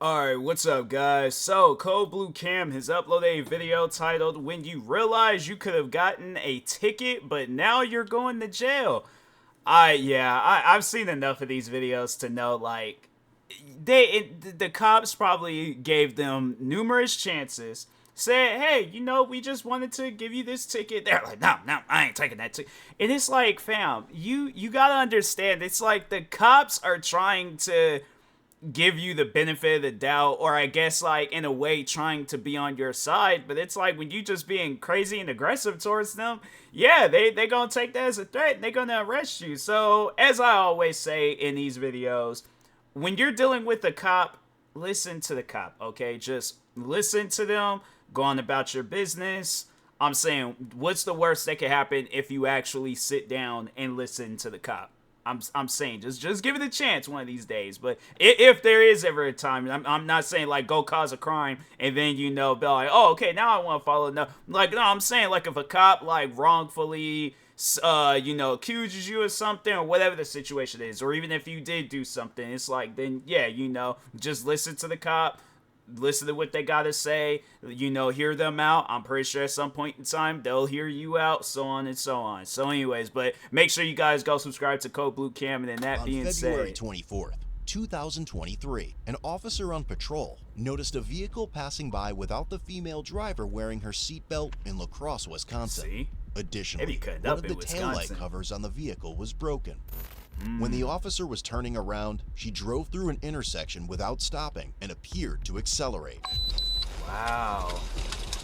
Alright, what's up guys? So, Code Blue Cam has uploaded a video titled When You Realize You Could Have Gotten a Ticket, But Now You're Going to Jail. I've seen enough of these videos to know, like, the cops probably gave them numerous chances, said, hey, you know, we just wanted to give you this ticket. They're like, no, I ain't taking that ticket. And it's like, fam, you gotta understand, it's like the cops are trying to give you the benefit of the doubt, or I guess like in a way trying to be on your side, but it's like when you just being crazy and aggressive towards them, yeah, they gonna take that as a threat and they gonna arrest you. So as I always say in these videos, when you're dealing with a cop, listen to the cop, okay? Just listen to them, go on about your business. I'm saying, what's the worst that could happen if you actually sit down and listen to the cop? I'm saying, just give it a chance one of these days. But if there is ever a time, I'm not saying like go cause a crime and then, you know, be like, oh, okay, now I want to follow. No, like, no, I'm saying like if a cop like wrongfully, you know, accuses you of something or whatever the situation is, or even if you did do something, it's like, then yeah, you know, just listen to the cop. Listen to what they gotta say, you know, hear them out. I'm pretty sure at some point in time they'll hear you out, so on and so on. So anyways, but make sure you guys go subscribe to Code Blue Cam. And then that being said, on February 24th, 2023, an officer on patrol noticed a vehicle passing by without the female driver wearing her seatbelt in La Crosse, Wisconsin. See? Additionally, one of the taillight covers on the vehicle was broken. When the officer was turning around, she drove through an intersection without stopping and appeared to accelerate. Wow.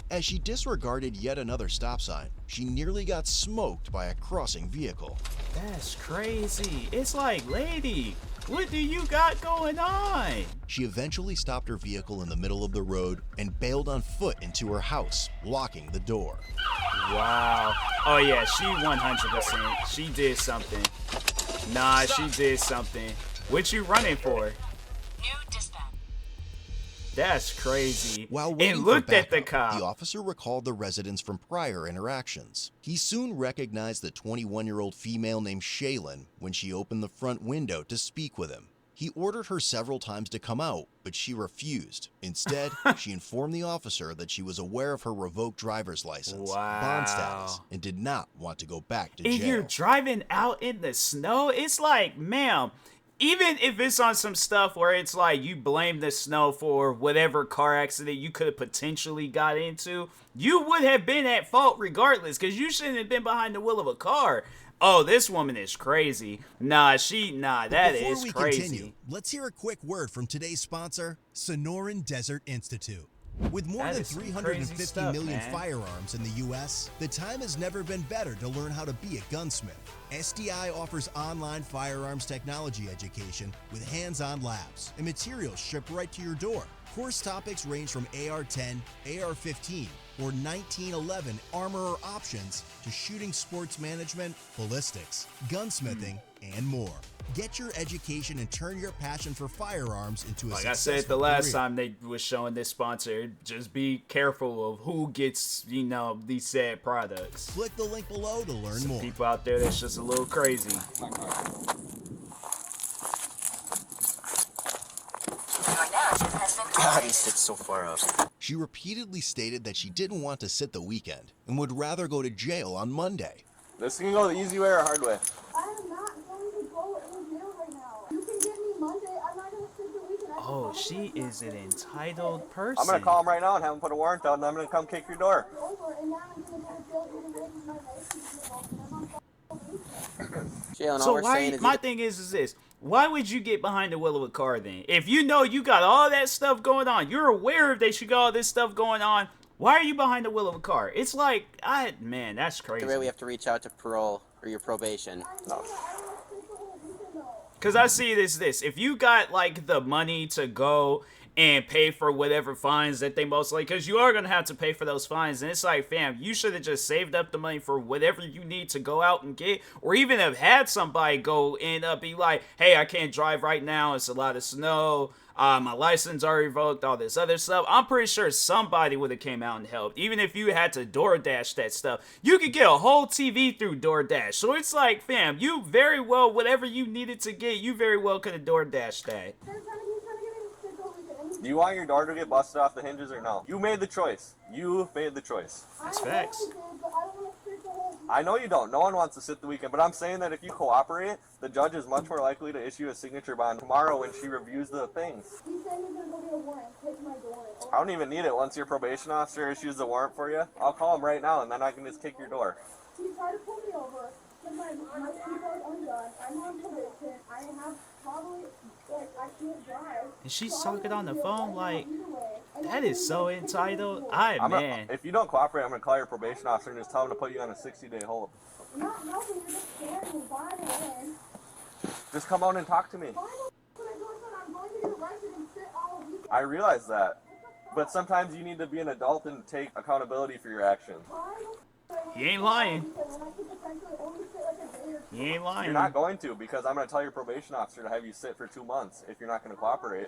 As she disregarded yet another stop sign, she nearly got smoked by a crossing vehicle. That's crazy. It's like, lady, what do you got going on? She eventually stopped her vehicle in the middle of the road and bailed on foot into her house, locking the door. Wow. Oh yeah, she 100%. She did something. Nah, she did something. What you running for? New dispatch. That's crazy. While waiting and looked for backup, at the cop. The officer recalled the residents from prior interactions. He soon recognized the 21-year-old female named Shaylin when she opened the front window to speak with him. He ordered her several times to come out, but she refused. Instead, she informed the officer that she was aware of her revoked driver's license, bond status, and did not want to go back to jail. And you're driving out in the snow? It's like, ma'am, even if it's on some stuff where it's like you blame the snow for whatever car accident you could have potentially got into, you would have been at fault regardless, because you shouldn't have been behind the wheel of a car. Oh, this woman is crazy. That is crazy. Before we continue, let's hear a quick word from today's sponsor, Sonoran Desert Institute. With more than 350 million firearms in the U.S., the time has never been better to learn how to be a gunsmith. SDI offers online firearms technology education with hands-on labs and materials shipped right to your door. Course topics range from AR-10, AR-15, or 1911 armorer options to shooting sports management, ballistics, gunsmithing, and more. Get your education and turn your passion for firearms into a like successful I said the last career. time they was showing this sponsor, just be careful of who gets, you know, these said products. Click the link below to learn more. People out there that's just a little crazy. God, he sits so far up. She repeatedly stated that she didn't want to sit the weekend and would rather go to jail on Monday. This can go the easy way or hard way. I am not going to go in jail right now. You can get me Monday. I'm not going to sit the weekend. Oh, she is an entitled person. I'm going to call him right now and have him put a warrant out, and I'm going to come kick your door. So why? My thing is this. Why would you get behind the wheel of a car then? If you know you got all that stuff going on, you're aware that you got all this stuff going on, why are you behind the wheel of a car? It's like, man, that's crazy. The way we have to reach out to parole or your probation. No. Because I see this. If you got, like, the money to go and pay for whatever fines that they most like, because you are going to have to pay for those fines, and it's like, fam, you should have just saved up the money for whatever you need to go out and get, or even have had somebody go and be like, hey, I can't drive right now, it's a lot of snow, my license are revoked, all this other stuff. I'm pretty sure somebody would have came out and helped. Even if you had to DoorDash that stuff, you could get a whole TV through DoorDash. So it's like, fam, you very well, whatever you needed to get, you very well could have DoorDashed that. He's trying to get me to sit the weekend. Do you want your door to get busted off the hinges or no? You made the choice. You made the choice. That's facts. I know you don't. No one wants to sit the weekend, but I'm saying that if you cooperate, the judge is much more likely to issue a signature bond tomorrow when she reviews the things. I don't even need it. Once your probation officer issues the warrant for you, I'll call him right now, and then I can just kick your door. She tried to pull me over. My seatbelt undone. I'm on probation. I have probably, like, I can't drive. And she's talking on the phone like, that is so entitled. Man. If you don't cooperate, I'm going to call your probation officer and just tell him to put you on a 60-day hold. Not helping, you're just scaring me. Bye, man. Just come out and talk to me. I'm going to get arrested and sit all weekend. I realize that. But sometimes you need to be an adult and take accountability for your actions. He ain't lying. He ain't lying. You're not going to, because I'm going to tell your probation officer to have you sit for 2 months if you're not going to cooperate.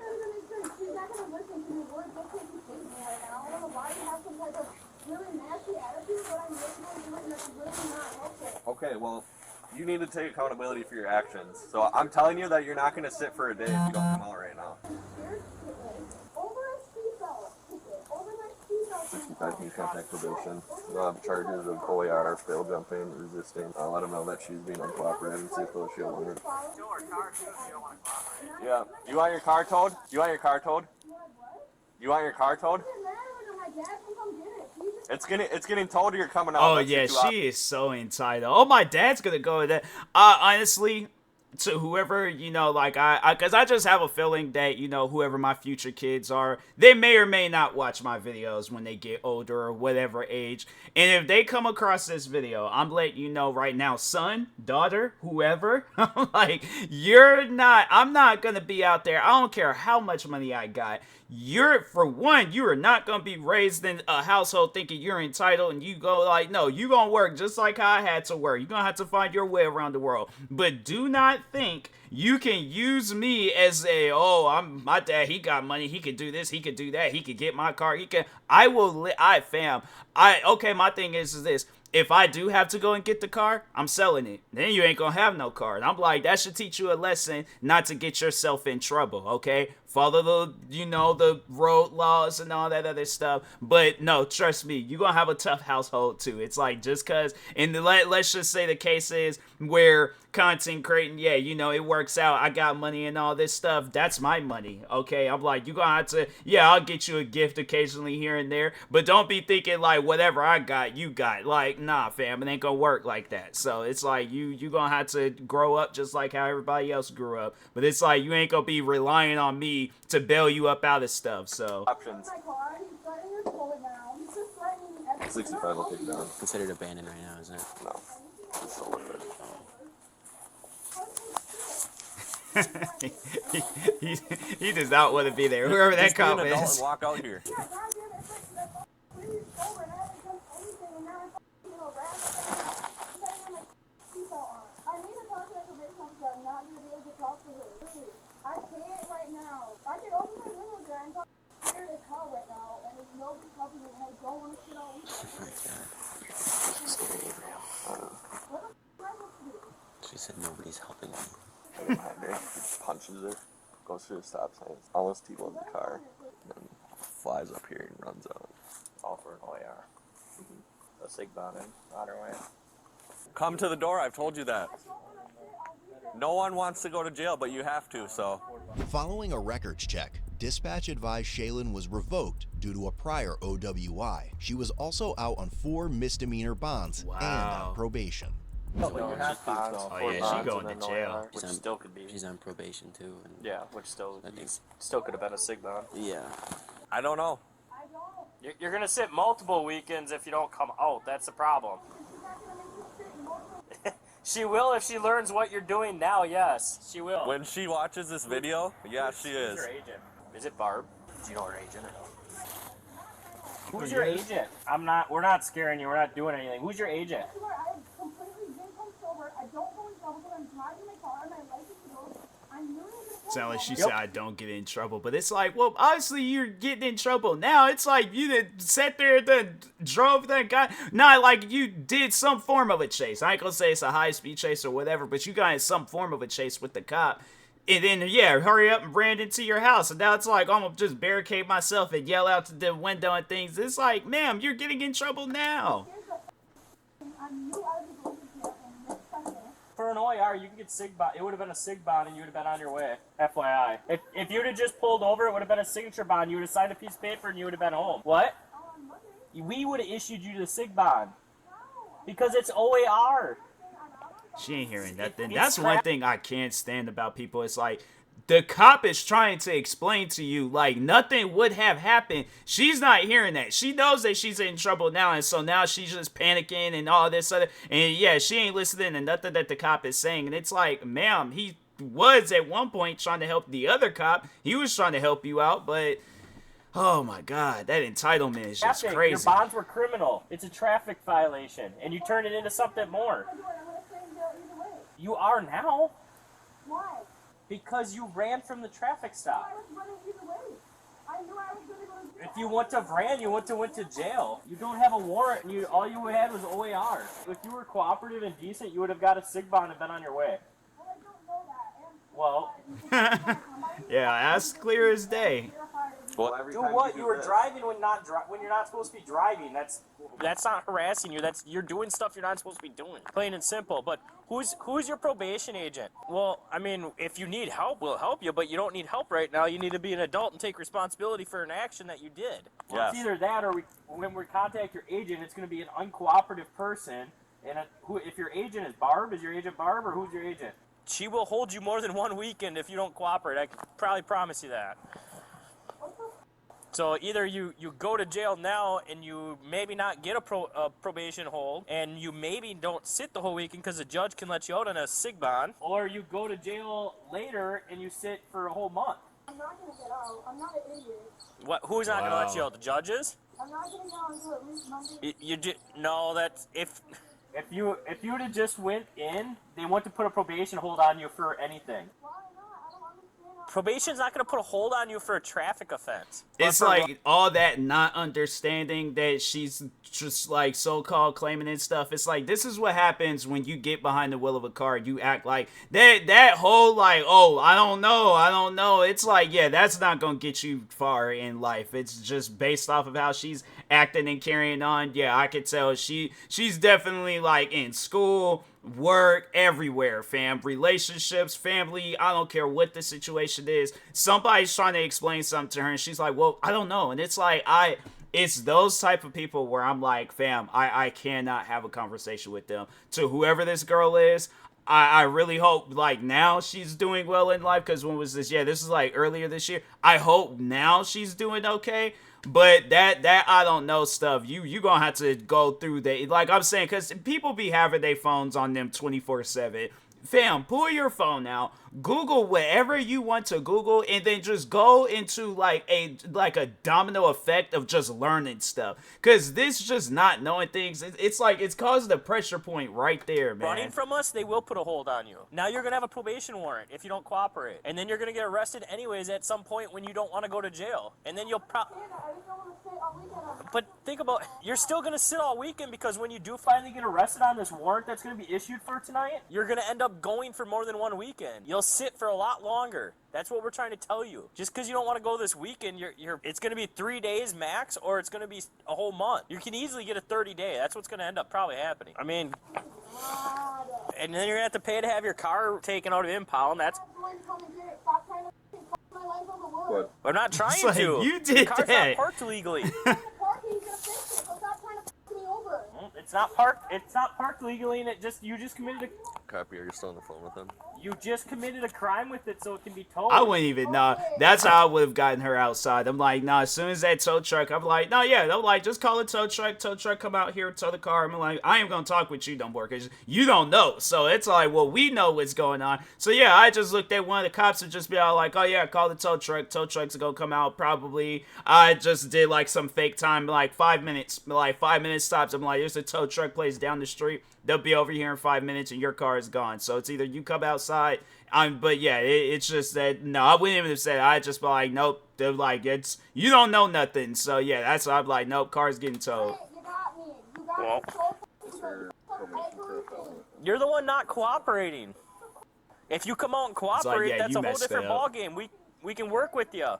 She's not going to listen to me. We're just taking me right now. I don't know why you have some type of really nasty attitude, but I'm really doing that's really not helpful. Okay, well, you need to take accountability for your actions. So I'm telling you that you're not going to sit for a day if you don't come out right now. Over a seatbelt. Over my seatbelt. 65 can contact probation. They'll have charges of OAR, fail jumping, resisting. I'll let them know that she's being uncooperative and see if they'll issue a warrant. Yeah. You want your car towed? You want your car towed? You want your car towed? It's getting told or you're coming out. Oh yeah, she is so entitled. Oh, my dad's gonna go with that. Honestly, to whoever, you know, like because I just have a feeling that, you know, whoever my future kids are, they may or may not watch my videos when they get older or whatever age. And if they come across this video, I'm letting you know right now, son, daughter, whoever, like, I'm not gonna be out there. I don't care how much money I got. For one, you are not going to be raised in a household thinking you're entitled and you go like, no, you're going to work just like how I had to work. You're going to have to find your way around the world. But do not think you can use me as my dad, he got money, he could do this, he could do that, he could get my car, my thing is this. If I do have to go and get the car, I'm selling it. Then you ain't gonna have no car. And I'm like, that should teach you a lesson not to get yourself in trouble, okay? Follow the road laws and all that other stuff. But no, trust me, you're gonna have a tough household too. It's like, just cause, and let's just say the case is where content creating, yeah, you know, it works out. I got money and all this stuff. That's my money, okay? I'm like, you're gonna have to, yeah, I'll get you a gift occasionally here and there. But don't be thinking like, whatever I got, you got. Like, nah, fam, it ain't gonna work like that. So it's like, you gonna have to grow up just like how everybody else grew up. But it's like, you ain't gonna be relying on me to bail you up out of stuff, so. Options. 65 will take it down. Considered abandoned right now, isn't it? No. It's so worth it. he does not want to be there. Whoever that cop is. And walk out here. I can't right now. I can open my window there and talk scared as hell right now, and there's nobody helping me, and I don't want to sit all weekend. She said nobody's helping me. Punches her, goes through the stop sign, almost T-bones the car, and then flies up here and runs out. All for an OAR. A sig bonding on her way. Come to the door, I've told you that. No one wants to go to jail, but you have to, so. Following a records check, dispatch advised Shaylin was revoked due to a prior OWI. She was also out on 4 misdemeanor bonds and on probation. No, you have to. Oh yeah, she going to jail. Which still could be. She's on probation too. And Yeah, which still could have been a sig bond. yeah. I don't know. You're gonna sit multiple weekends if you don't come out. That's the problem. She will if she learns what you're doing now. Yes, she will. When she watches this video, yeah, she is. Who's your agent? Is it Barb? Do you know her agent or no? Who's your agent? We're not scaring you. We're not doing anything. Who's your agent? I completely didn't come sober. I don't go in trouble because I'm driving my car and my license is over. I'm really Sound like she said I don't get in trouble, but it's like, well, obviously you're getting in trouble now. It's like you did sat there and drove that guy. Not like you did some form of a chase. I ain't gonna say it's a high-speed chase or whatever, but you got in some form of a chase with the cop. And then, yeah, hurry up and ran into your house. And now it's like, I'm going to just barricade myself and yell out to the window and things. It's like, ma'am, you're getting in trouble now. For an OIR, you can get SIG bond. It would have been a SIG bond and you would have been on your way. FYI. If you would have just pulled over, it would have been a signature bond. You would have signed a piece of paper and you would have been home. What? We would have issued you the SIG bond. Because it's OAR. She ain't hearing nothing. That's one thing I can't stand about people. It's like, the cop is trying to explain to you, like, nothing would have happened. She's not hearing that. She knows that she's in trouble now, and so now she's just panicking and all this other, and yeah, she ain't listening to nothing that the cop is saying. And it's like, ma'am, he was at one point trying to help the other cop. He was trying to help you out, but oh my God, that entitlement is just crazy. Your bonds were criminal. It's a traffic violation, and you turned it into something more. You are now. Why? Because you ran from the traffic stop. I was running either way. I knew I was going to go to jail. If you went to jail. You don't have a warrant, and all you had was OAR. If you were cooperative and decent, you would have got a SIG bond and been on your way. Well, I don't know that. Well, yeah, that's clear as day. Well, do what? You were driving when you're not supposed to be driving. That's not harassing you. You're doing stuff you're not supposed to be doing. Plain and simple. But who's your probation agent? Well, I mean, if you need help, we'll help you. But you don't need help right now. You need to be an adult and take responsibility for an action that you did. Well, yes. It's either that, or when we contact your agent, it's going to be an uncooperative person. And if your agent is Barb, is your agent Barb, or who's your agent? She will hold you more than one weekend if you don't cooperate. I can probably promise you that. So either you go to jail now and you maybe not get a probation hold, and you maybe don't sit the whole weekend because the judge can let you out on a SIG bond, or you go to jail later and you sit for a whole month. I'm not going to get out. I'm not an idiot. What? Who's not going to let you out? The judges? I'm not going to get out until at least Monday. No, that's if you would have just went in, they want to put a probation hold on you for anything. Why not? I don't understand. Probation's not going to put a hold on you for a traffic offense. It's like all that not understanding that she's just like so-called claiming and stuff. It's like, this is what happens when you get behind the wheel of a car. You act like that whole like, oh, I don't know. It's like, yeah, that's not going to get you far in life. It's just based off of how she's acting and carrying on. Yeah, I could tell she's definitely like in school, work, everywhere, fam. Relationships, family, I don't care what the situation is. Somebody's trying to explain something to her and she's like, well, I don't know. And it's like, it's those type of people where I'm like, fam, I cannot have a conversation with them. To whoever this girl is, I really hope like now she's doing well in life, because when was this? Yeah, this is like earlier this year. I hope now she's doing okay. But that I don't know stuff, you gonna have to go through that. Like I'm saying, because people be having their phones on them 24/7. Fam, pull your phone out, Google whatever you want to Google, and then just go into like a domino effect of just learning stuff. Because this just not knowing things, it's like it's caused a pressure point right there, man. Running from us, they will put a hold on you. Now you're gonna have a probation warrant if you don't cooperate, and then you're gonna get arrested anyways at some point when you don't want to go to jail, and then you'll But think about, you're still gonna sit all weekend, because when you do finally get arrested on this warrant that's gonna be issued for tonight, you're gonna end up going for more than one weekend. You'll sit for a lot longer. That's what we're trying to tell you. Just because you don't want to go this weekend, it's going to be 3 days max, or it's going to be a whole month. You can easily get a 30-day. That's what's going to end up probably happening. I mean, and then you're going to have to pay to have your car taken out of impound. That's... What? I'm not trying like, to. You did the car's that. not parked legally. It's not parked legally, and you just committed a... Copy, are you still on the phone with them? You just committed a crime with it, so it can be towed. I wouldn't even know. That's how I would have gotten her outside. I'm like, nah, as soon as that tow truck, I'm like, no, yeah. They're like, just call a tow truck come out here, tow the car. I'm like, I ain't going to talk with you no more, because you don't know. So it's like, well, we know what's going on. So yeah, I just looked at one of the cops and just be all like, oh yeah, call the tow truck. Tow truck's going to come out probably. I just did like some fake time, like 5 minutes, like 5 minute stops. I'm like, there's a tow truck place down the street. They'll be over here in 5 minutes and your car is gone. So it's either you come outside, but yeah, it's just that, no, I wouldn't even have said it. I'd just be like, nope. They're like, you don't know nothing. So yeah, that's why I'm like, nope, car's getting towed. You got me. You got me. You're the one not cooperating. If you come out and cooperate, yeah, that's you a whole messed different up. ball game. We can work with you. Literally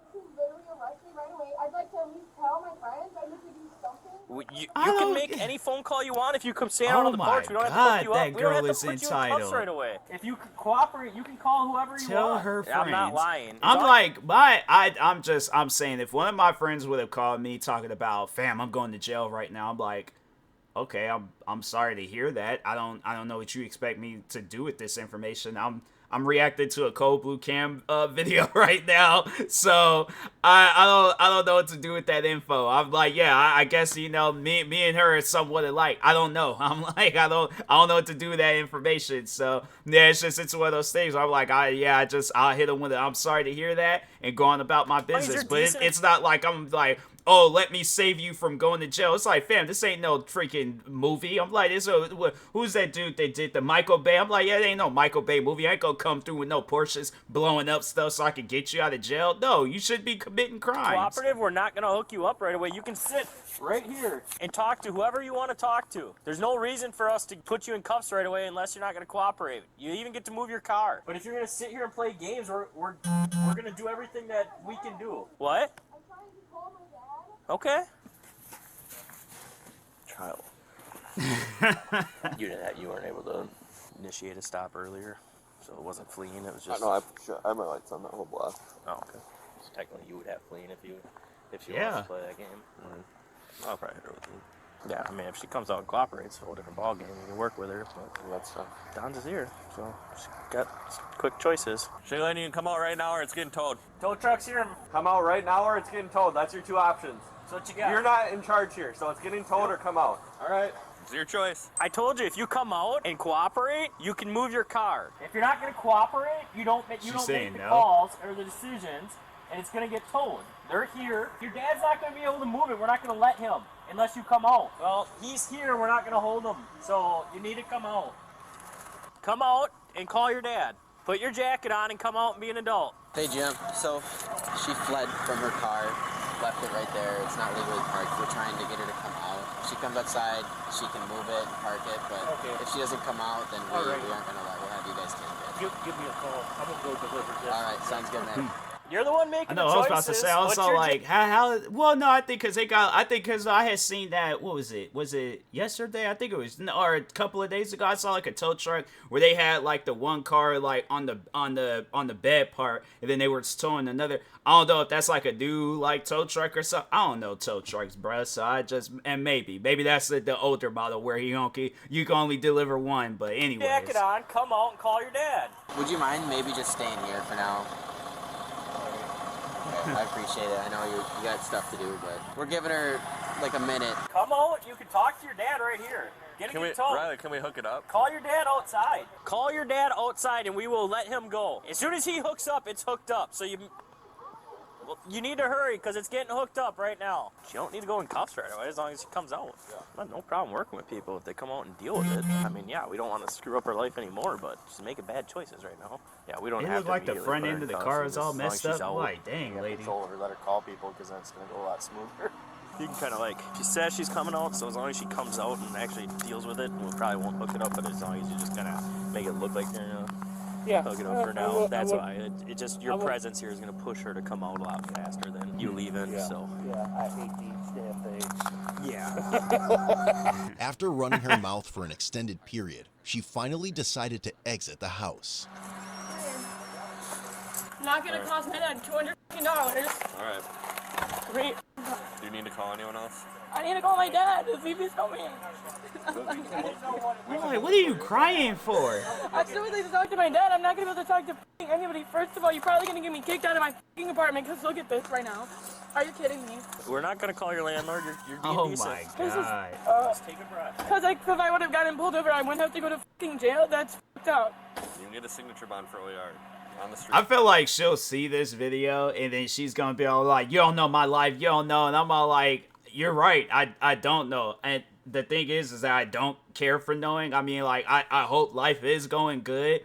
arrest me right away. I'd like to at least tell my friends. I'd like to do something. You can make any phone call you want if you come stand out on the my porch. We don't have to God, hook you that up. We don't have girl to is put you in entitled. cuffs right away. If you cooperate, you can call whoever you Tell want. her friends. I'm not lying. I'm saying, if one of my friends would have called me talking about, fam, I'm going to jail right now, I'm like, okay, I'm sorry to hear that. I don't know what you expect me to do with this information. I'm reacting to a Cold Blue Cam video right now, so I don't know what to do with that info. I'm like, yeah, I guess, you know, me and her are somewhat alike. I don't know. I'm like, I don't know what to do with that information. So yeah, it's one of those things where I'm like, I'll hit him with it. I'm sorry to hear that and go on about my business. But it's not like I'm like, oh, let me save you from going to jail. It's like, fam, this ain't no freaking movie. I'm like, who's that dude that did the Michael Bay? I'm like, yeah, it ain't no Michael Bay movie. I ain't gonna come through with no Porsches blowing up stuff so I can get you out of jail. No, you should be committing crimes. Cooperative, we're not gonna hook you up right away. You can sit right here and talk to whoever you want to talk to. There's no reason for us to put you in cuffs right away unless you're not gonna cooperate. You even get to move your car. But if you're gonna sit here and play games, we're gonna do everything that we can do. What? I'm trying to call my dad. Okay. Child. You weren't able to initiate a stop earlier, so it wasn't fleeing. It was just. No, I have my lights on that whole block. Oh, okay. So technically, you would have fleeing if you Yeah. wanted to play that game. I'll probably hit her with you. Yeah, I mean, if she comes out and cooperates, it's a whole different ball game. You can work with her, but That's tough. Don's is here, so she's got quick choices. Shaylin, you can come out right now, or it's getting towed. Tow truck's here. Come out right now or it's getting towed. That's your two options. So what you got? You're not in charge here, so it's getting towed or come out. All right. It's your choice. I told you, if you come out and cooperate, you can move your car. If you're not going to cooperate, you don't make the calls or the decisions, and it's going to get towed. They're here. Your dad's not going to be able to move it. We're not going to let him unless you come out. Well, he's here. We're not going to hold him. So you need to come out. Come out and call your dad. Put your jacket on and come out and be an adult. Hey, Jim. So she fled from her car, left it right there. It's not legally parked. We're trying to get her to come out. If she comes outside, she can move it and park it. But if she doesn't come out, then we aren't going to let. We'll have you guys take it. Give me a call. I'm going to go deliver this. All right. Sounds good, man. You're the one making I know, the I was choices. about to say, I was all like, well, no, I think because I had seen that, what was it yesterday? I think it was, or a couple of days ago, I saw like a tow truck where they had like the one car like on the bed part, and then they were towing another. I don't know if that's like a new like tow truck or something. I don't know tow trucks, bruh. So maybe that's the older model where you can only deliver one. But anyways, jacket on, come out and call your dad. Would you mind maybe just staying here for now? I appreciate it. I know you got stuff to do, but we're giving her like a minute. Come out. You can talk to your dad right here. Riley, can we hook it up? Call your dad outside. Call your dad outside, and we will let him go. As soon as he hooks up, it's hooked up. So you need to hurry because it's getting hooked up right now. You don't need to go in cuffs right away as long as she comes out. I have no problem working with people if they come out and deal with it. I mean, yeah, we don't want to screw up her life anymore, but she's making bad choices right now. Yeah, we don't it have looked to like the immediately front put her end of in the cuffs, car and is all as long as messed she's up. out, Like, dang, lady. Control her, let her call people because then it's going to go a lot smoother. You can kind of like, she says she's coming out, so as long as she comes out and actually deals with it, we probably won't hook it up, but as long as you just kind of make it look like you're hook it up for now. That's why. It just, your presence here is going to push her to come out a lot faster than you leaving, so. Yeah, I hate these damn things. Yeah. After running her mouth for an extended period, she finally decided to exit the house. Not gonna cost me that $200. All right. Great. Do you need to call anyone else? I need to call my dad to see if he's coming. What are you crying for? I still would like to talk to my dad. I'm not gonna be able to talk to anybody. First of all, you're probably gonna get me kicked out of my apartment because look at this right now. Are you kidding me? We're not going to call your landlord. You're being Oh decent. my This is, god. Just take a breath. Because if I would have gotten pulled over, I wouldn't have to go to jail. That's fucked up. You can get a signature bond for OER on the street. I feel like she'll see this video and then she's gonna be all like, you don't know my life, you don't know. And I'm all like, you're right, I don't know. And the thing is that I don't care for knowing. I mean, like, I hope life is going good.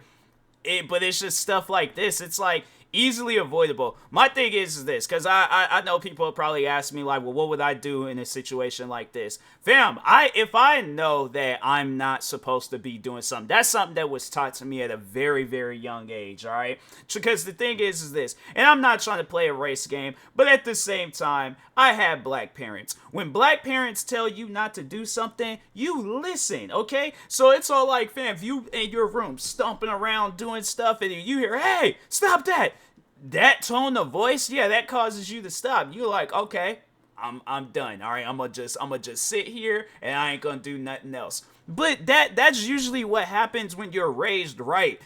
But it's just stuff like this. It's like, easily avoidable. My thing is this, because I know people probably ask me like, well, what would I do in a situation like this? Fam, if I know that I'm not supposed to be doing something, that's something that was taught to me at a very, very young age, all right? Because the thing is this, and I'm not trying to play a race game, but at the same time, I had black parents. When black parents tell you not to do something, you listen, okay? So it's all like, fam, if you in your room stomping around doing stuff and you hear, hey, stop that. That tone of voice, yeah, that causes you to stop. You're like, okay, I'm done. All right, I'm gonna just sit here and I ain't gonna do nothing else. But that's usually what happens when you're raised right.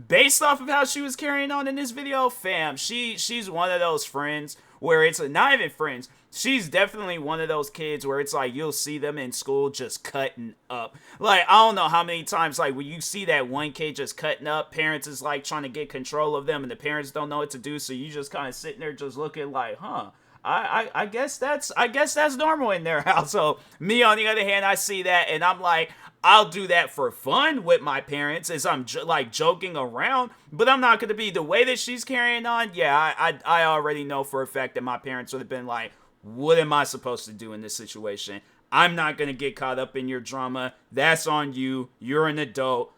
Based off of how she was carrying on in this video, fam, she's one of those friends where it's not even friends. She's definitely one of those kids where it's like you'll see them in school just cutting up. Like, I don't know how many times, like, when you see that one kid just cutting up, parents is like trying to get control of them and the parents don't know what to do, so you just kind of sitting there just looking like, huh, I guess that's normal in their household. Me, on the other hand, I see that and I'm like, I'll do that for fun with my parents as I'm like joking around, but I'm not going to be the way that she's carrying on. Yeah, I already know for a fact that my parents would have been like, what am I supposed to do in this situation? I'm not going to get caught up in your drama. That's on you. You're an adult.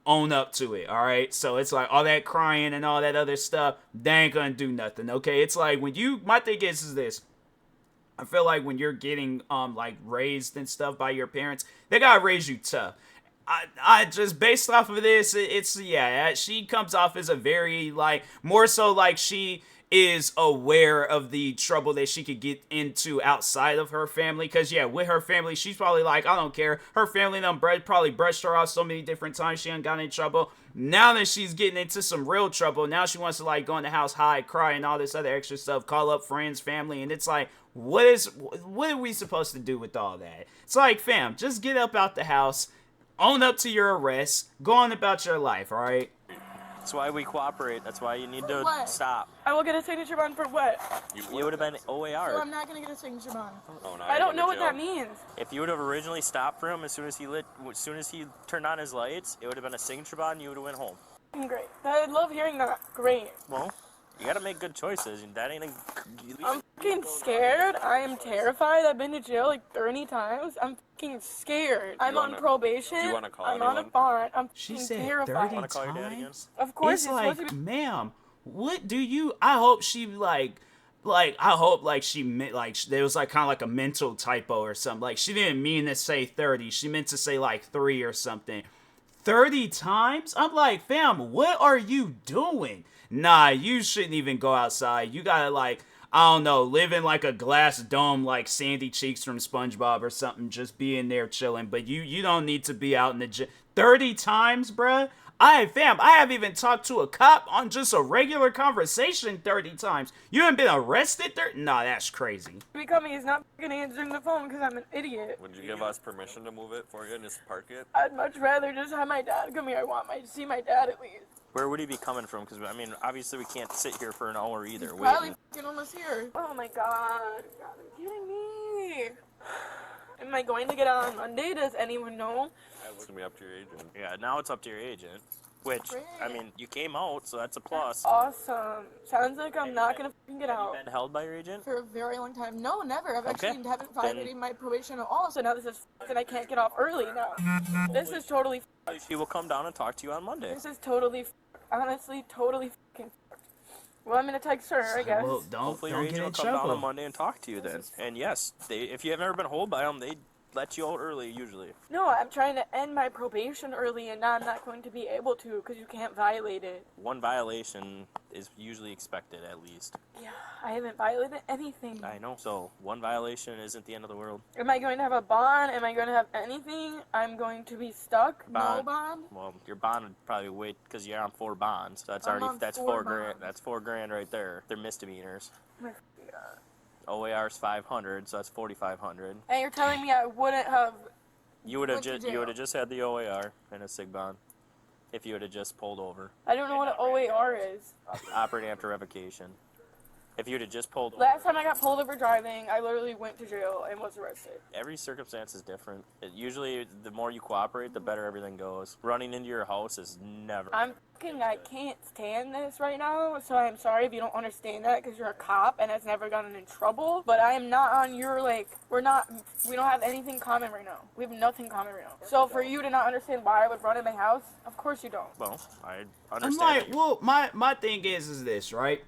Own up to it, all right? So it's like all that crying and all that other stuff, they ain't going to do nothing, okay? It's like when my thing is this. I feel like when you're getting like raised and stuff by your parents, they gotta raise you tough. I just based off of this, it's yeah, she comes off as a very like more so like she is aware of the trouble that she could get into outside of her family. Because yeah, with her family, she's probably like, I don't care. Her family done probably brushed her off so many different times she ain't got in trouble. Now that she's getting into some real trouble, now she wants to like go in the house, hide, cry, and all this other extra stuff, call up friends, family, and it's like, what are we supposed to do with all that? It's like, fam, just get up out the house, own up to your arrest, go on about your life, all right? That's why we cooperate. That's why you need to what? stop. I will get a signature bond for what? You would have been OAR. So I'm not gonna get a signature bond. Oh, no, I don't know what that means. If you would have originally stopped for him as soon as he turned on his lights, it would have been a signature bond and you would have went home. Great. I love hearing that. Great. Well, you gotta make good choices. That ain't I'm fucking scared. I am terrified. I've been to jail like 30 times. I'm fucking scared. I'm on probation. Do you want to call I'm anyone? on a bond. I'm She fucking said terrified. 30 call your dad again? times? Of course, It's supposed like, to be. ma'am, what do you, I hope she like, I hope like she meant like there was like kind of like a mental typo or something. Like she didn't mean to say 30. She meant to say like 3 or something. 30 times? I'm like, fam, what are you doing? Nah, you shouldn't even go outside. You gotta like, I don't know, live in like a glass dome like Sandy Cheeks from SpongeBob or something. Just be in there chilling. But you don't need to be out in the gym. 30 times, bruh? Fam, I haven't even talked to a cop on just a regular conversation 30 times. You haven't been arrested 30? Nah, that's crazy. Becoming is not fucking answering the phone because I'm an idiot. Would you give us permission to move it for you and just park it? I'd much rather just have my dad come here. I want to see my dad at least. Where would he be coming from? Because, I mean, obviously we can't sit here for an hour either. Probably fucking almost here. Oh my god. God, are you kidding me? Am I going to get out on Monday? Does anyone know? It's going to be up to your agent. Yeah, now it's up to your agent. Which, I mean, you came out, so that's a plus. Awesome. Sounds like I'm not going to fucking get out. Have you been held by your agent? For a very long time. No, never. I've Okay. actually haven't violated my probation at all. So now this is and I can't get off early now. This is totally She will come down and talk to you on Monday. This is totally honestly totally fucking Well, I'm gonna text her, I guess. Well, Hopefully your don't agent get will in come down on trouble. Monday and talk to you then. And yes, if you have never been held by them, they let you out early usually. No, I'm trying to end my probation early, and now I'm not going to be able to because you can't violate it. One violation is usually expected at least. Yeah, I haven't violated anything. I know. So one violation isn't the end of the world. Am I going to have a bond? Am I going to have anything? I'm going to be stuck. No Bond. bond. Well, your bond would probably wait because you're on 4 bonds. So that's I'm already on that's 4 4 grand. bonds. That's $4,000 right there. They're misdemeanors. My God. OAR's 500, so that's 4,500. And you're telling me I wouldn't have? You would have Went to just jail. had the OAR and a SIG bond if you would have just pulled over. I don't know what an OAR is. Operating after revocation. If you'd have just pulled. Last time I got pulled over driving, I literally went to jail and was arrested. Every circumstance is different. Usually, the more you cooperate, the better everything goes. Running into your house is never. I can't stand this right now, so I'm sorry if you don't understand that because you're a cop and has never gotten in trouble. But I am not on your, like, we don't have anything common right now. We have nothing common right now. So for you to not understand why I would run in my house, of course you don't. Well, I understand. I'm like, well, my thing is this, right?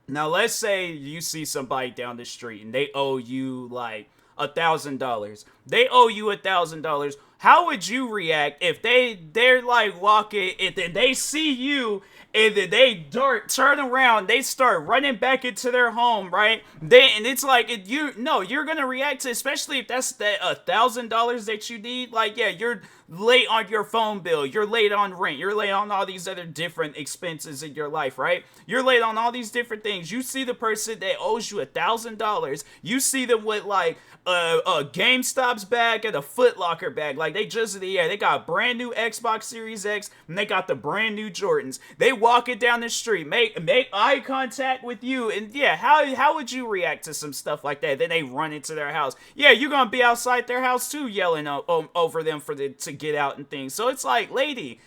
Now, let's say you see somebody down the street and they owe you like $1,000. They owe you $1,000. How would you react if they're like walking and then they see you and then they turn around, they start running back into their home, right? And it's like you're gonna react to, especially if that's that $1,000 that you need. Like, yeah, you're late on your phone bill, you're late on rent, you're late on all these other different expenses in your life, right? You're late on all these different things. You see the person that owes you $1,000. You see them with like a GameStop's bag and a Foot Locker bag. Like they got a brand new Xbox Series X and they got the brand new Jordans. They walking down the street, make eye contact with you, and yeah, how would you react to some stuff like that? Then they run into their house. Yeah, you're gonna be outside their house too, yelling over them to get out and things. So it's like, lady,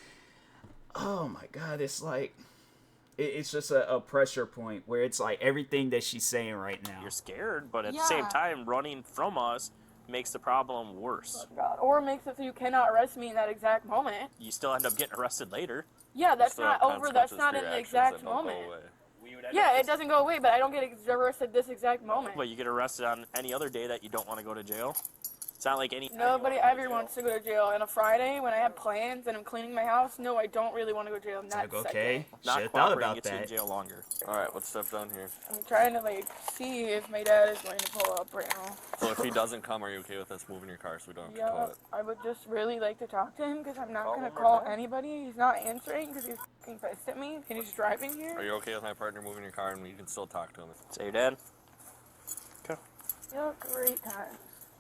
oh my God, it's like it's just a pressure point where it's like everything that she's saying right now. You're scared, but at the same time, running from us makes the problem worse. Oh God. Or makes it so you cannot arrest me in that exact moment. You still end up getting arrested later. Yeah, that's not over. That's not in the exact moment. Yeah, it doesn't go away, but I don't get arrested this exact moment. But you get arrested on any other day that you don't want to go to jail. It's not like any. Nobody ever wants to go to jail. On a Friday, when I have plans and I'm cleaning my house, no, I don't really want to go to jail. Like, okay, not should have thought about gets that. you in jail longer. All right, what's stuff done here? I'm trying to like see if my dad is going to pull up right now. So if he doesn't come, are you okay with us moving your car so we don't have to tow it? I would just really like to talk to him because I'm not going to call anybody. He's not answering because he's fucking pissed at me and he's driving here. Are you okay with my partner moving your car and we can still talk to him? Say your dad. Okay. Yeah, great time.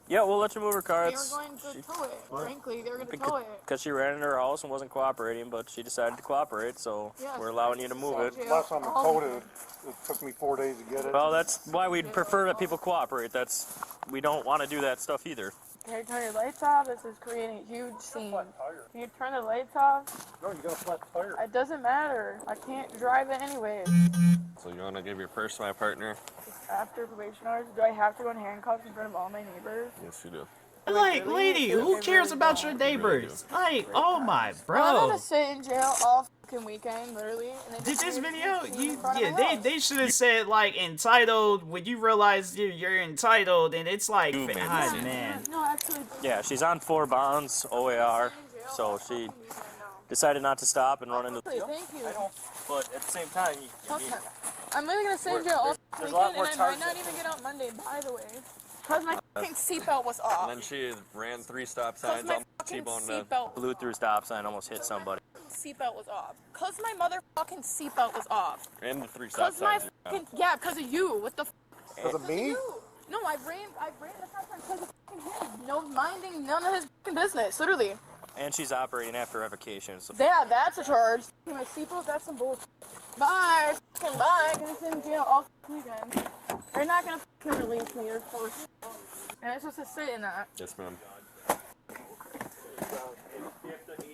Yeah, we'll let you move her car. They were going to tow it. Frankly, they were going to tow it. Because she ran into her house and wasn't cooperating, but she decided to cooperate, so we're allowing you to move it. Last time I towed it, it took me 4 days to get it. Well, that's why we'd prefer that people cooperate. We don't want to do that stuff either. Can you turn your lights off? This is creating a huge scene. Can you turn the lights off? No, you got a flat tire. It doesn't matter. I can't drive it anyways. So you want to give your purse to my partner? After probation hours, do I have to go in handcuffs in front of all my neighbors? Yes, you do. Like, lady, who cares about your neighbors? Like, oh my, bro. I'm gonna sit in jail all fucking weekend, literally. And Did this video? They should have said like entitled when you realize you're entitled, and it's like, God, man. No, actually. Yeah, she's on 4 bonds, OAR, so she decided not to stop and run into. Thank you. But at the same time, I'm really gonna sit in jail all weekend, and I might not even get out Monday. By the way. Because my fucking seatbelt was off. And then she ran 3 stop signs, almost T-boned blew through a stop sign, almost hit somebody. Seatbelt was off. Because my motherfucking seatbelt was off. And the 3 stop signs. Because of you. What the f? Because of me? No, I ran the stop sign because of fucking him. No minding none of his fucking business, literally. And she's operating after revocation. So. Yeah, that's a charge. My seatbelt, that's some bullshit. Bye. Fucking bye. I'm gonna sit in jail all weekend. They're not gonna fucking release me. They're forced. And I'm supposed to sit in that. Yes, ma'am.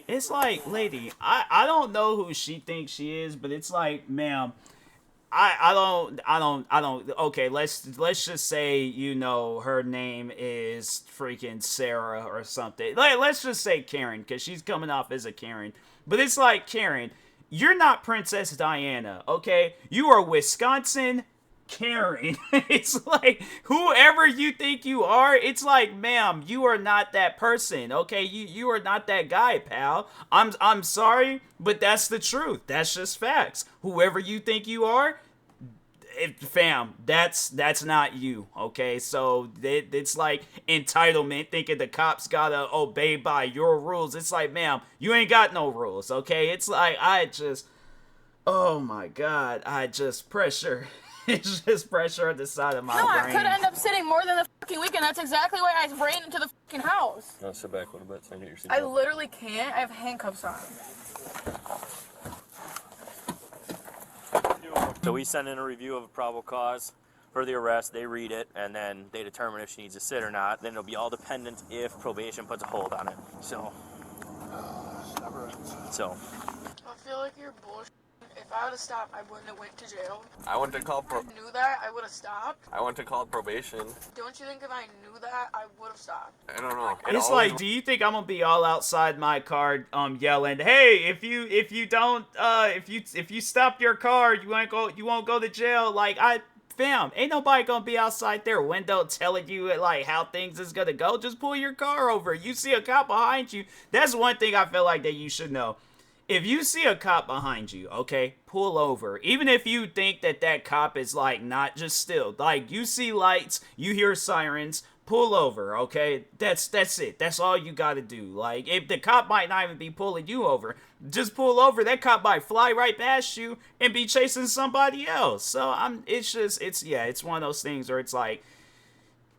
It's like, lady, I don't know who she thinks she is, but it's like, ma'am, I don't. Okay, let's just say, you know, her name is freaking Sarah or something. Like, let's just say Karen, because she's coming off as a Karen. But it's like, Karen, you're not Princess Diana, okay? You are Wisconsin Karen. It's like, whoever you think you are, it's like, ma'am, you are not that person, okay? You are not that guy, pal. I'm sorry, but that's the truth. That's just facts. Whoever you think you are, fam, that's not you, okay? So it's like entitlement, thinking the cops gotta obey by your rules. It's like, ma'am, you ain't got no rules, okay? It's like, oh my God, pressure. It's just pressure at the side of my brain. No, I could end up sitting more than the fucking weekend. That's exactly why I ran into the fucking house. No, sit back a little bit so I get your seatbelt. I literally can't. I have handcuffs on. So we send in a review of a probable cause for the arrest. They read it, and then they determine if she needs to sit or not. Then it'll be all dependent if probation puts a hold on it. So. I feel like you're bullshit. If I would have stopped, I wouldn't have went to jail. I went to call If I knew that, I would have stopped. I went to call probation. Don't you think if I knew that, I would have stopped? I don't know. It's like, do you think I'm gonna be all outside my car, yelling, "Hey, if you stop your car, you won't go to jail." Like, fam, ain't nobody gonna be outside their window telling you like how things is gonna go. Just pull your car over. You see a cop behind you. That's one thing I feel like that you should know. If you see a cop behind you, okay, pull over. Even if you think that cop is like not just still, like you see lights, you hear sirens, pull over, okay? That's it. That's all you gotta do. Like, if the cop might not even be pulling you over, just pull over. That cop might fly right past you and be chasing somebody else. So it's one of those things where it's like,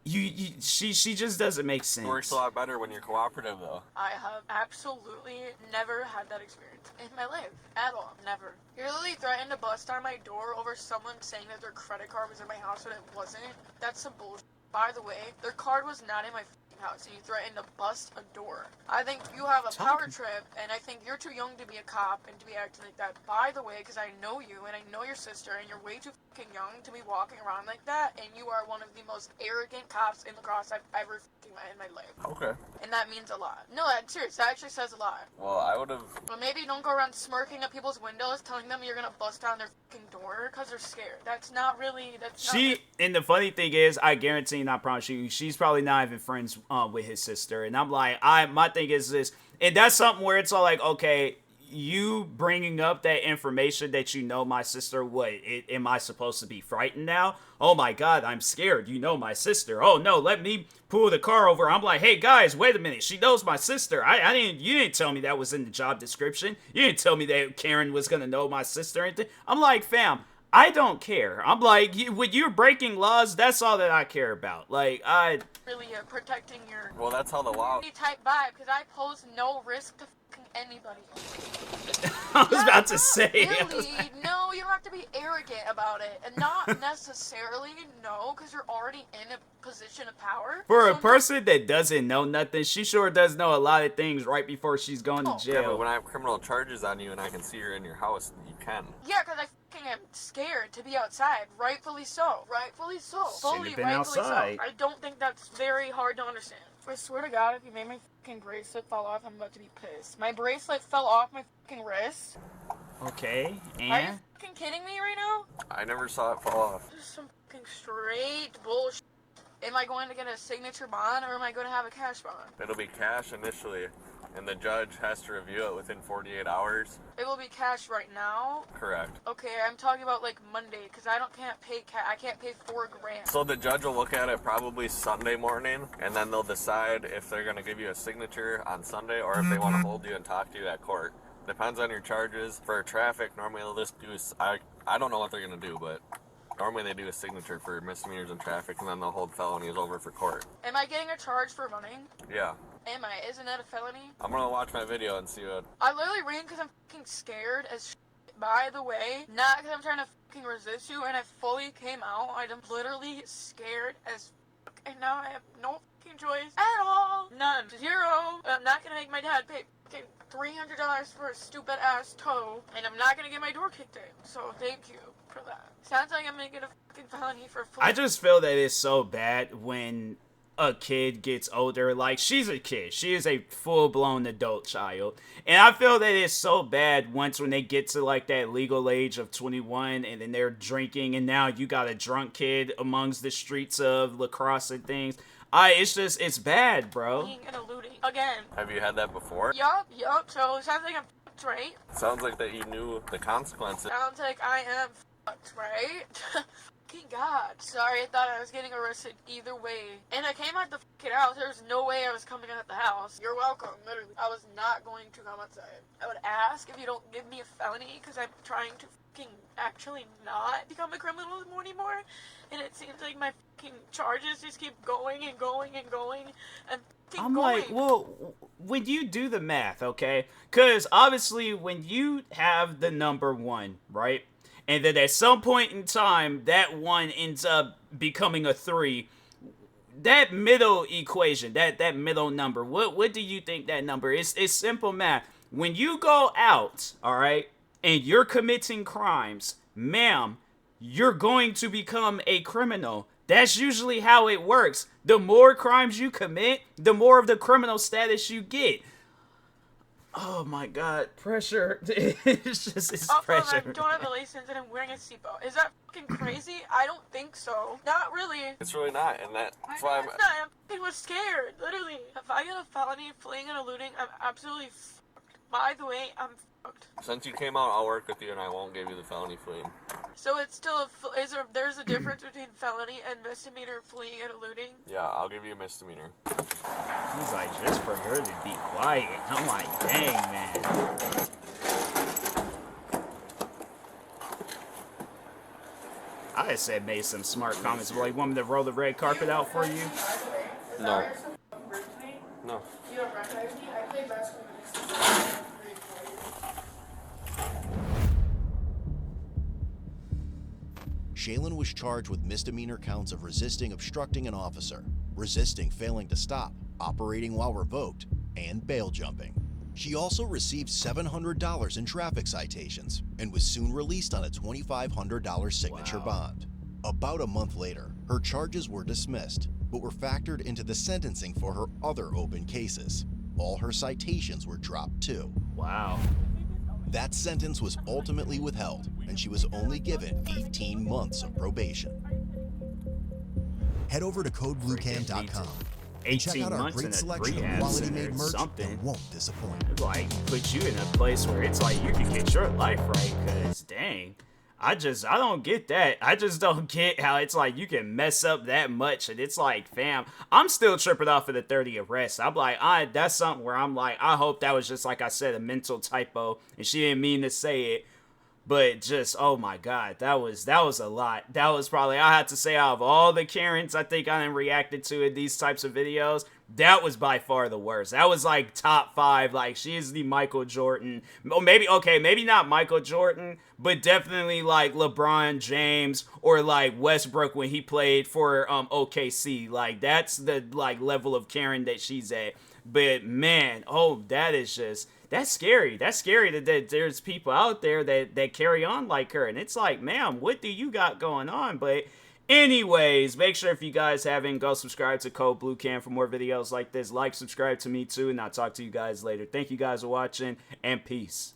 she just doesn't make sense. It works a lot better when you're cooperative, though. I have absolutely never had that experience in my life. At all. Never. You literally threatened to bust down my door over someone saying that their credit card was in my house when it wasn't. That's some bullshit. By the way, their card was not in my house, and you threatened to bust a door. I think you have a power trip, and I think you're too young to be a cop and to be acting like that. By the way, because I know you, and I know your sister, and you're way too fucking young to be walking around like that, and you are one of the most arrogant cops in lacrosse I've ever met in my life. Okay. And that means a lot. No, that's serious. That actually says a lot. Well, I would have... But maybe don't go around smirking at people's windows, telling them you're gonna bust down their fucking door, because they're scared. That's not really... And the funny thing is, I guarantee and I promise you, she's probably not even friends with his sister. And I'm like, my thing is this, and that's something where it's all like, okay, you bringing up that information that you know my sister, am I supposed to be frightened now? Oh my god, I'm scared. You know my sister. Oh no, let me pull the car over. I'm like, hey guys, wait a minute. She knows my sister. You didn't tell me that was in the job description. You didn't tell me that Karen was gonna know my sister or anything. I'm like, fam, I don't care. I'm like, when you're breaking laws, that's all that I care about. Like, really protecting your... Well, that's how the law... ...type vibe, because I pose no risk to fucking anybody. I was about to say. Really? No, you don't have to be arrogant about it. And not necessarily, no, because you're already in a position of power. For a person that doesn't know nothing, she sure does know a lot of things right before she's going to jail. Yeah, but when I have criminal charges on you and I can see you're in your house, you can. Yeah, because I fucking am scared to be outside. Rightfully so. Rightfully so. Fully rightfully outside. so. I don't think that's very hard to understand. I swear to God, if you made my fucking bracelet fall off, I'm about to be pissed. My bracelet fell off my fucking wrist. Okay, and? Are you fucking kidding me right now? I never saw it fall off. This is some fucking straight bullshit. Am I going to get a signature bond, or am I going to have a cash bond? It'll be cash initially, and the judge has to review it within 48 hours. It will be cash right now? Correct. Okay, I'm talking about like Monday, because I can't pay I can't pay $4 grand. So the judge will look at it probably Sunday morning, and then they'll decide if they're going to give you a signature on Sunday or if they want to hold you and talk to you at court. Depends on your charges. For traffic, normally they'll just do, I don't know what they're going to do, but normally they do a signature for misdemeanors and traffic, and then they'll hold felonies over for court. Am I getting a charge for running? Yeah. Am I? Isn't that a felony? I'm going to watch my video and see what... I literally ran because I'm fucking scared as shit, by the way. Not because I'm trying to fucking resist you, and I fully came out. I'm literally scared as fuck, and now I have no fucking choice at all. None. Zero. I'm not gonna make my dad pay fucking $300 for a stupid ass tow, and I'm not gonna get my door kicked in. So thank you for that. Sounds like I'm gonna get a fucking felony for... I just feel that it's so bad when a kid gets older. Like, she's a kid. She is a full-blown adult child. And I feel that it's so bad once when they get to, like, that legal age of 21 and then they're drinking and now you got a drunk kid amongst the streets of lacrosse and things. It's bad, bro. And eluding again. Have you had that before? Yup. So it sounds like I'm fucked, right? Sounds like that you knew the consequences. Sounds like I am fucked, right? Fucking God. Sorry, I thought I was getting arrested either way. And I came out the fucking house. There was no way I was coming out the house. You're welcome, literally. I was not going to come outside. I would ask if you don't give me a felony, because I'm trying to fucking actually not become a criminal anymore. And it seems like my fucking charges just keep going and going and going. And I'm like, well, when you do the math, okay? Because obviously when you have the number 1, right? and then at some point in time, that 1 ends up becoming a 3. That middle equation, that middle number, what do you think that number is? It's simple math. When you go out, all right, and you're committing crimes, ma'am, you're going to become a criminal. That's usually how it works. The more crimes you commit, the more of the criminal status you get. Oh my god, pressure. It's pressure. I don't have a license and I'm wearing a seatbelt. Is that fucking crazy? I don't think so. Not really. It's really not, and that's why I'm... I fucking was scared, literally. If I get a felony fleeing and eluding, I'm absolutely fucked. By the way, I'm fucked. Since you came out, I'll work with you and I won't give you the felony fleeing. So it's still there's a difference between felony and misdemeanor fleeing and eluding? Yeah, I'll give you a misdemeanor. He's like, just for her to be quiet. I'm like, dang, man. I just said made some smart comments. Well, you want me to roll the red carpet out for you? No. No. You don't recognize me? I play basketball. Shaylin was charged with misdemeanor counts of resisting obstructing an officer, resisting failing to stop, operating while revoked, and bail jumping. She also received $700 in traffic citations and was soon released on a $2,500 signature bond. About a month later, her charges were dismissed, but were factored into the sentencing for her other open cases. All her citations were dropped too. Wow. That sentence was ultimately withheld, and she was only given 18 months of probation. Head over to codebluecam.com and check out our great selection of quality-made merch that won't disappoint. Like, put you in a place where it's like you can get your life right, because dang. I don't get that. I just don't get how it's like you can mess up that much, and it's like, fam, I'm still tripping off of the 30 arrests. I'm like, that's something where I'm like, I hope that was just, like I said, a mental typo, and she didn't mean to say it, but just, oh my god, that was a lot. That was probably, I have to say, out of all the Karens I think I reacted to in these types of videos, that was by far the worst. That was like top 5. Like, she is the Michael Jordan. Oh, maybe not Michael Jordan, but definitely like LeBron James or like Westbrook when he played for OKC. Like, that's the like level of Karen that she's at. But man, that's scary. That's scary that there's people out there that carry on like her. And it's like, ma'am, what do you got going on? But anyways, make sure if you guys haven't, go subscribe to Code Blue Cam for more videos like this. Like, subscribe to me too, and I'll talk to you guys later. Thank you guys for watching, and peace.